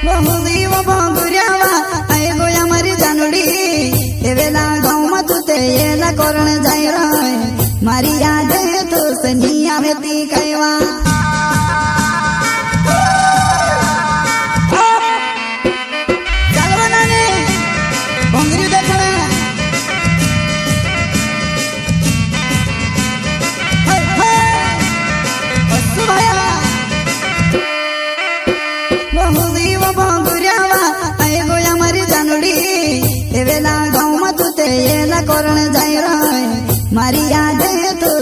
बहुदी वो भंगुरियावा आए गोया मारी जानड़ी एवेला गाँव में तू ते येला करण जाय रहे मारी याद है तो सनिया में ती कहवा करण जाय रहे मारी याद है तो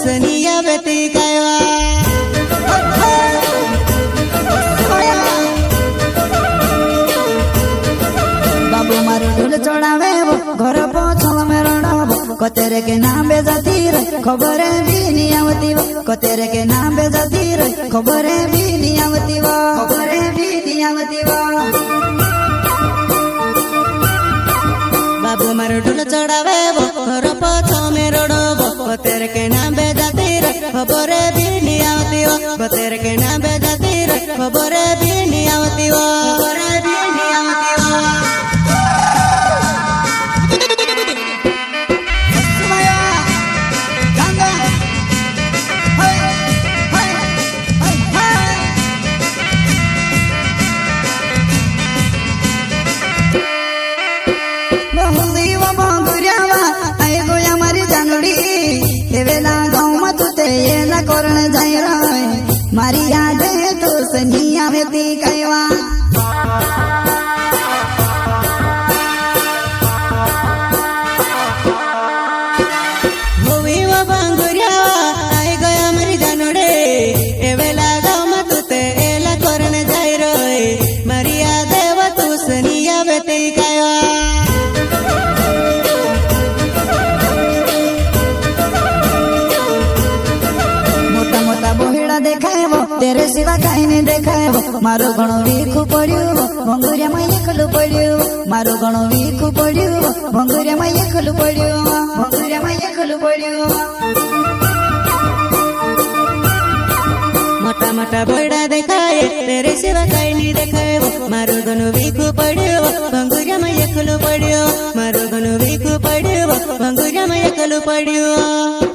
सनिया में ती कहवा चढ़ावे घर पछल में रणब कतेरे के नाम बेजाती रे खबर भी नहीं आवती कतेरे के नाम बेजाती रे खबर भी नहीं आवती खबर भी नहीं आवती बाबू मारो ढोल चढ़ावे घर पछल में रणब कतेरे के नाम बेजाती रे खबर भी नहीं आवती कतेरे के नाम बेजाती रे खबर भी नहीं आवती खबर भी नहीं आवती करण जाय रहे मारी याद है तो सनिया में ती कहवा तेरे सिवा कहीं नहीं देखाएबो मारो घणो वीखु पड़ियो भंगुरिया में एकलू पड़ियो मारो घणो वीखु पड़ियो भंगुरिया में एकलू पड़ियो भंगुरिया में एकलू पड़ियो मोटा मोटा बोड़ा देखाए तेरे सिवा कहीं नहीं देखाएबो मारो घणो वीखु पड़ियो भंगुरिया में एकलू पड़ियो मारो घणो वीखु पड़ियो भंगुरिया में एकलू पड़ियो।